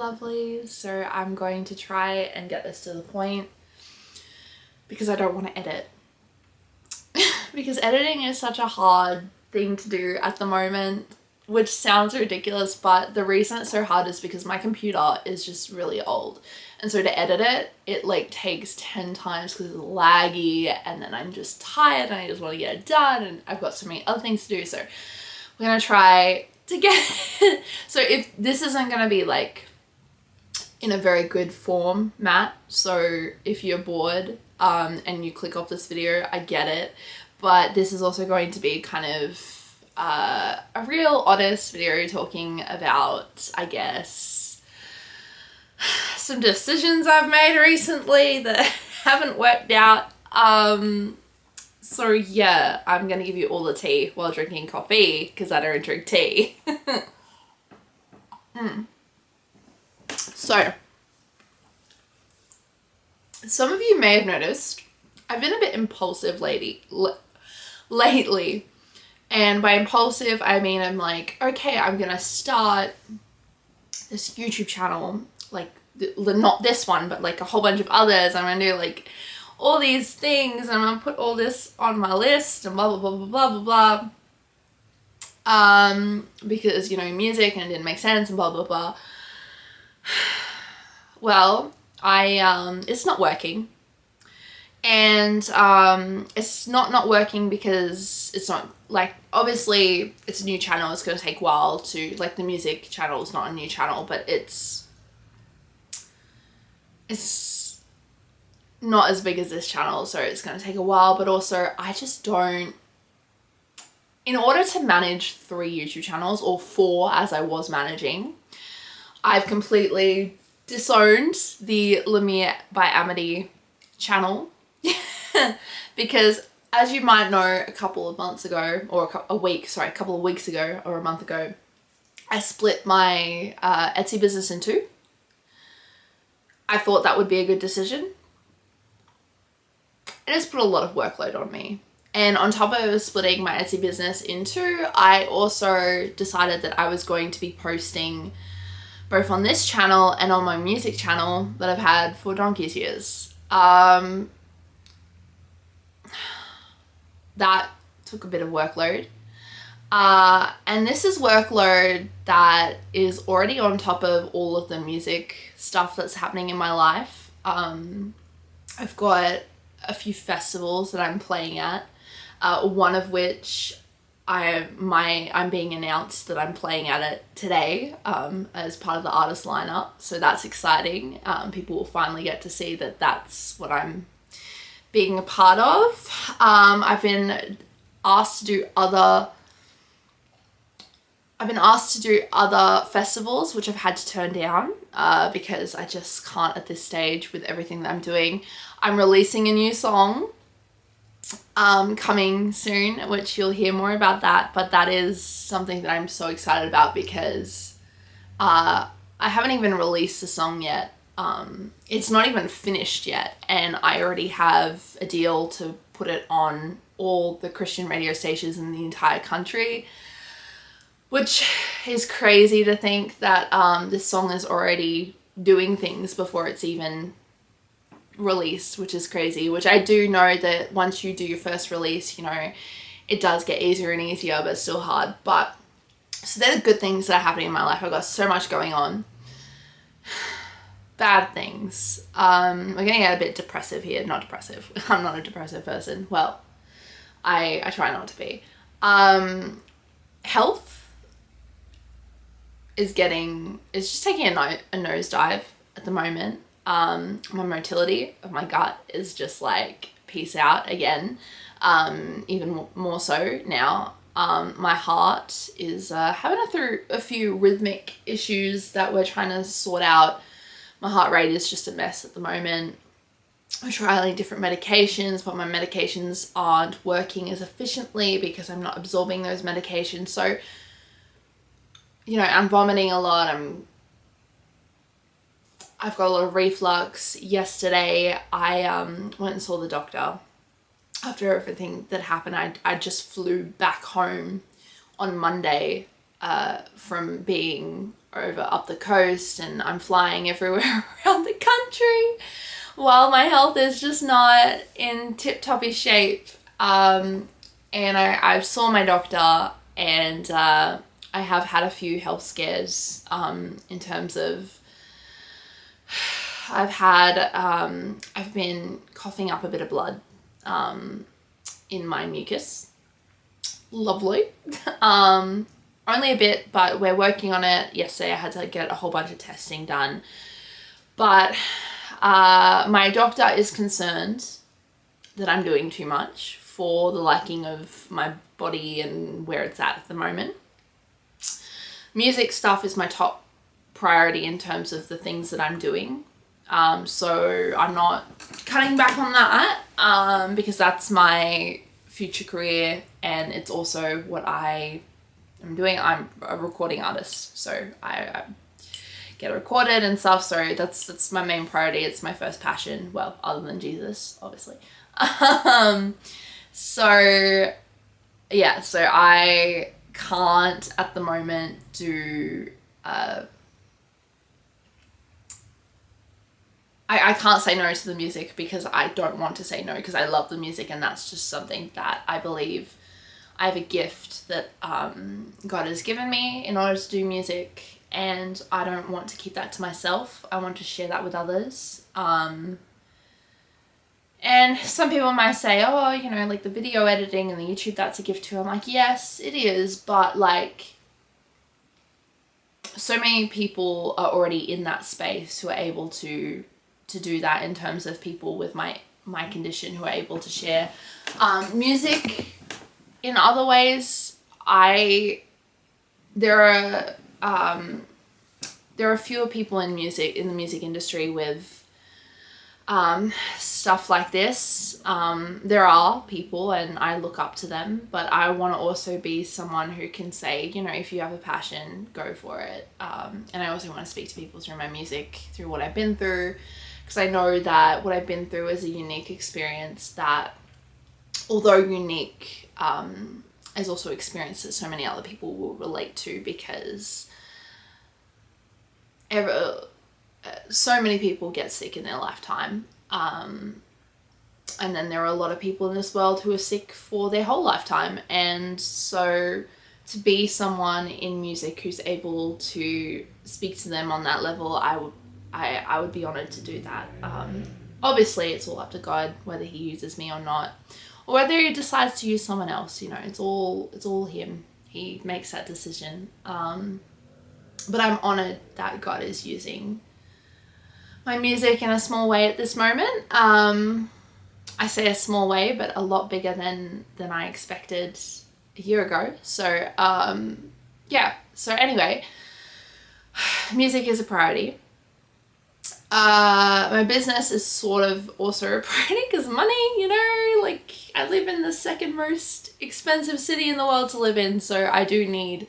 lovelies. So I'm going to try and get this to the point because I don't want to edit. Because editing is such a hard thing to do at the moment, which sounds ridiculous, but the reason it's so hard is because my computer is just really old. And so to edit it, it like takes 10 times because it's laggy, and then I'm just tired and I just want to get it done, and I've got so many other things to do. So we're going to try to get it. So if this isn't going to be like in a very good format, so if you're bored and you click off this video, I get it. But this is also going to be kind of a real honest video talking about, I guess, some decisions I've made recently that haven't worked out. So yeah, I'm gonna give you all the tea while drinking coffee because I don't drink tea. So, some of you may have noticed I've been a bit impulsive lately. And by impulsive, I mean I'm like, okay, I'm gonna start this YouTube channel, like not this one, but like a whole bunch of others. I'm gonna do like all these things, and I'm gonna put all this on my list and blah blah blah blah blah blah blah. Because, you know, music and it didn't make sense and blah blah blah. Well, it's not working. And it's not working because it's not, like, obviously it's a new channel. It's going to take a while to, like, the music channel is not a new channel, but it's not as big as this channel, so it's going to take a while. But also I just don't, in order to manage 3 YouTube channels, or 4 as I was managing, I've completely disowned the Gilmour by Amity channel. Because, as you might know, a couple of weeks ago, or a couple of weeks ago, or a month ago, I split my Etsy business in 2. I thought that would be a good decision. It has put a lot of workload on me. And on top of splitting my Etsy business in 2, I also decided that I was going to be posting both on this channel and on my music channel that I've had for donkey's years. That took a bit of workload. And this is workload that is already on top of all of the music stuff that's happening in my life. I've got a few festivals that I'm playing at, one of which I'm being announced that I'm playing at it today as part of the artist lineup. So that's exciting. People will finally get to see that that's what I'm being a part of. I've been asked to do other festivals, which I've had to turn down because I just can't at this stage with everything that I'm doing. I'm releasing a new song coming soon, which you'll hear more about that, but that is something that I'm so excited about because I haven't even released the song yet. It's not even finished yet, and I already have a deal to put it on all the Christian radio stations in the entire country, which is crazy to think that this song is already doing things before it's even released, which is crazy. Which I do know that once you do your first release, you know, it does get easier and easier, but it's still hard. But so they're the good things that are happening in my life. I've got so much going on. Bad things. We're gonna get a bit depressive here. Not depressive. I'm not a depressive person. Well, I try not to be. Health is just taking a nosedive at the moment. My motility of my gut is just like peace out again. Even more so now. My heart is having a few rhythmic issues that we're trying to sort out. My heart rate is just a mess at the moment. I'm trialing different medications, but my medications aren't working as efficiently because I'm not absorbing those medications. So, you know, I'm vomiting a lot. I've got a lot of reflux. Yesterday, I went and saw the doctor. After everything that happened, I just flew back home on Monday from being over up the coast, and I'm flying everywhere around the country while my health is just not in tip-toppy shape. And I saw my doctor, and I have had a few health scares in terms of I've been coughing up a bit of blood in my mucus. Lovely. Only a bit, but we're working on it. Yesterday I had to get a whole bunch of testing done. But my doctor is concerned that I'm doing too much for the liking of my body and where it's at the moment. Music stuff is my top priority in terms of the things that I'm doing. So I'm not cutting back on that because that's my future career, and it's also what I'm doing. I'm a recording artist, so I get recorded and stuff, so that's my main priority. It's my first passion, well, other than Jesus, obviously. So yeah, so I can't at the moment do I can't say no to the music because I don't want to say no, because I love the music, and that's just something that I believe I have a gift that God has given me in order to do music, and I don't want to keep that to myself. I want to share that with others. And some people might say, oh, you know, like the video editing and the YouTube, that's a gift too. I'm like, yes, it is, but like so many people are already in that space who are able to do that, in terms of people with my condition who are able to share music in other ways. There are fewer people in the music industry with stuff like this. There are people, and I look up to them, but I want to also be someone who can say, you know, if you have a passion, go for it. And I also want to speak to people through my music, through what I've been through, because I know that what I've been through is a unique experience that, although unique, is also experience that so many other people will relate to, because so many people get sick in their lifetime. And then there are a lot of people in this world who are sick for their whole lifetime. And so to be someone in music who's able to speak to them on that level, I would be honored to do that. Obviously it's all up to God whether he uses me or not, or whether he decides to use someone else. You know, it's all him. He makes that decision. But I'm honored that God is using my music in a small way at this moment. I say a small way, but a lot bigger than I expected a year ago. So yeah, so anyway, music is a priority. My business is sort of also a priority because money, you know, like I live in the second most expensive city in the world to live in, so I do need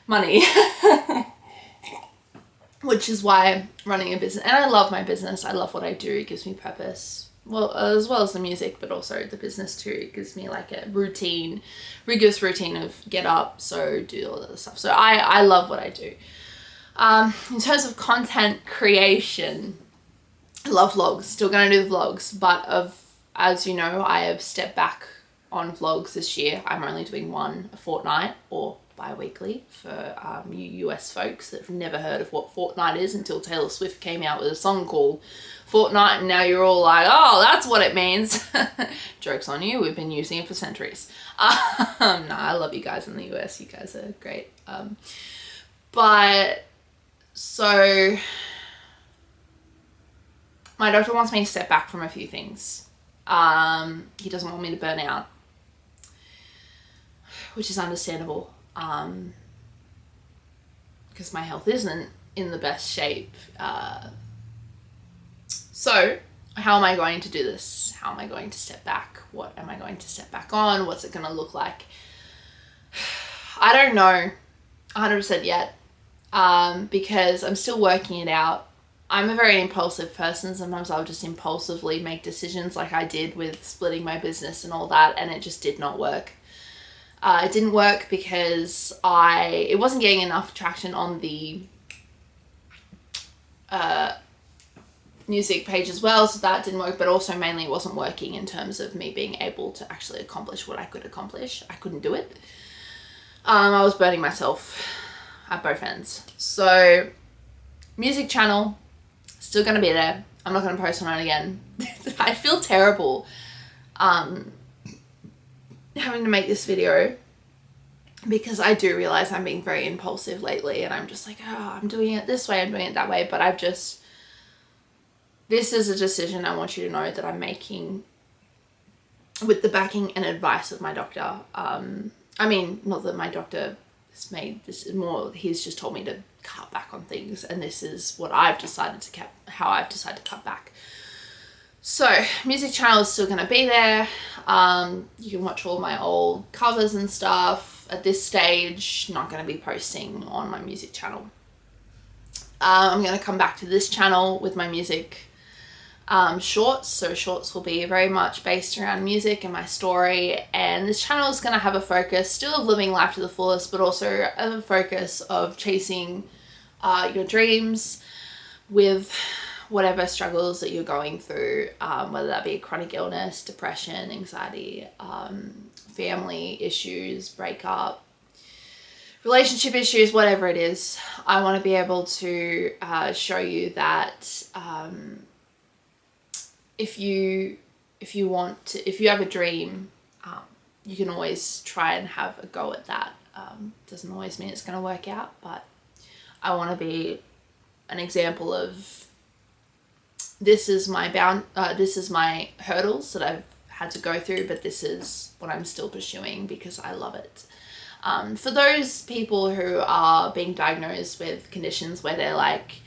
money. Which is why I'm running a business, and I love my business. I love what I do. It gives me purpose. Well, as well as the music, but also the business too. It gives me like a rigorous routine of get up, so do all that stuff. So I love what I do. In terms of content creation, I love vlogs. Still gonna do the vlogs, but as you know, I have stepped back on vlogs this year. I'm only doing one a fortnight, or bi-weekly for you US folks that have never heard of what Fortnite is until Taylor Swift came out with a song called Fortnite, and now you're all like, oh, that's what it means. Joke's on you, we've been using it for centuries. No, I love you guys in the US, you guys are great. But so my doctor wants me to step back from a few things. He doesn't want me to burn out, which is understandable. Because my health isn't in the best shape. So how am I going to do this? How am I going to step back? What am I going to step back on? What's it going to look like? I don't know 100% yet, because I'm still working it out. I'm a very impulsive person. Sometimes I'll just impulsively make decisions like I did with splitting my business and all that, and it just did not work. It didn't work because it wasn't getting enough traction on the music page as well, so that didn't work, but also mainly it wasn't working in terms of me being able to actually accomplish what I could accomplish. I couldn't do it. I was burning myself at both ends. So music channel, still gonna be there. I'm not gonna post on it again. I feel terrible having to make this video because I do realize I'm being very impulsive lately, and I'm just like, oh, I'm doing it this way, I'm doing it that way, but this is a decision I want you to know that I'm making with the backing and advice of my doctor. I mean, not that my doctor has made this more, he's just told me to cut back on things, and this is what I've decided how I've decided to cut back. So music channel is still going to be there. You can watch all my old covers and stuff. At this stage, not going to be posting on my music channel. I'm going to come back to this channel with my music shorts. So shorts will be very much based around music and my story, and this channel is going to have a focus still of living life to the fullest, but also a focus of chasing your dreams with whatever struggles that you're going through, whether that be a chronic illness, depression, anxiety, family issues, breakup, relationship issues, whatever it is. I want to be able to show you that if you have a dream, you can always try and have a go at that. Doesn't always mean it's going to work out, but I want to be an example of this is my hurdles that I've had to go through, but this is what I'm still pursuing because I love it. For those people who are being diagnosed with conditions where they're like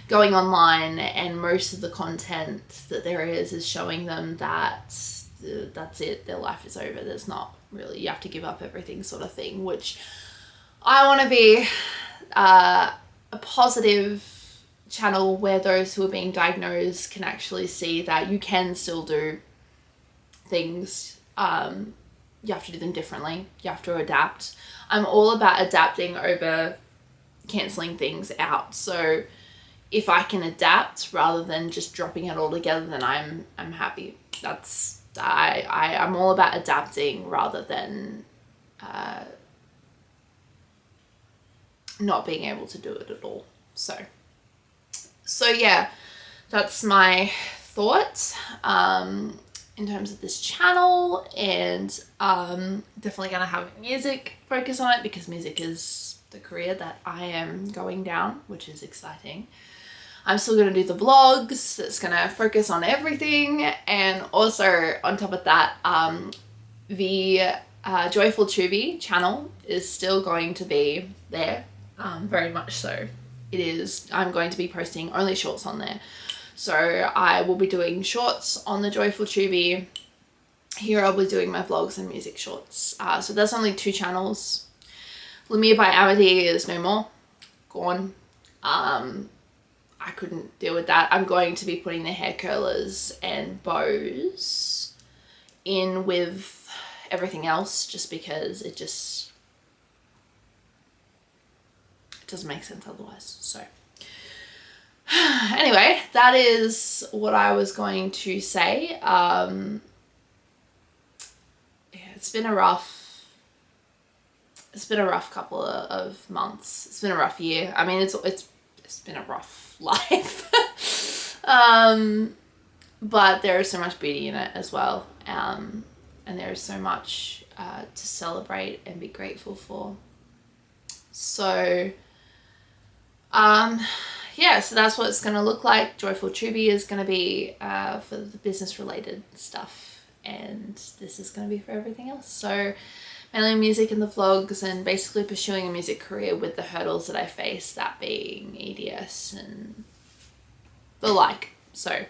going online and most of the content that there is showing them that that's it, their life is over, there's not really, you have to give up everything sort of thing, which I want to be a positive channel where those who are being diagnosed can actually see that you can still do things. You have to do them differently. You have to adapt. I'm all about adapting over cancelling things out. So if I can adapt rather than just dropping it all together, then I'm happy. I'm all about adapting rather than not being able to do it at all. So yeah, that's my thought in terms of this channel, and definitely gonna have music focus on it because music is the career that I am going down, which is exciting. I'm still gonna do the vlogs that's gonna focus on everything, and also on top of that, the Joyful Chubby channel is still going to be there, very much so. It is. I'm going to be posting only shorts on there. So I will be doing shorts on the Joyful Chubby. Here I'll be doing my vlogs and music shorts. So there's only 2 channels. Gilmour by Amity is no more. Gone. I couldn't deal with that. I'm going to be putting the hair curlers and bows in with everything else just because it doesn't make sense otherwise. So anyway, that is what I was going to say. Yeah, it's been a rough couple of months. It's been a rough year. I mean, it's been a rough life. But there is so much beauty in it as well. And there is so much to celebrate and be grateful for. So yeah, so that's what it's going to look like. Joyful Chubby is going to be for the business related stuff, and this is going to be for everything else. So mainly music and the vlogs, and basically pursuing a music career with the hurdles that I face, that being EDS and the like. So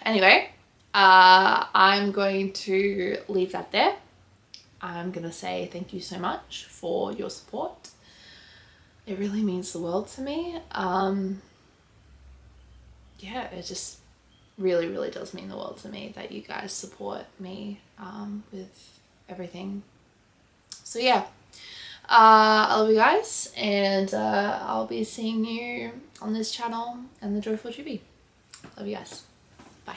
anyway, I'm going to leave that there. I'm going to say thank you so much for your support. It really means the world to me. Yeah, it just really, really does mean the world to me that you guys support me with everything. So yeah, I love you guys, and I'll be seeing you on this channel and the Joyful Chibi. Love you guys. Bye.